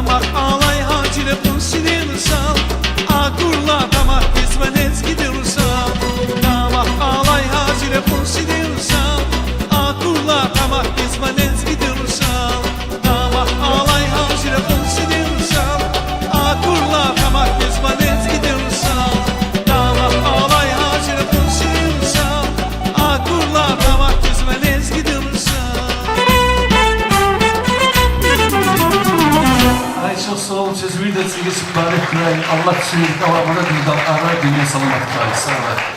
Damak alay hacile pun sinir sal Akurla damak gezmenez gidir sal Damak alay hacile pun sinir sal Akurla damak gezmenez gidir sal Damak alay hacile pun sinir sal Akurla damak gezmenez gidir sal Damak alay hacile pun sinir sal Akurla damak gezmenez gidir sal. Çok sağ olun. Siz bir de sizi mübarek kırayım. Allah sizi devamına bir dal ara dünya salamat kılayım. Sağ olun.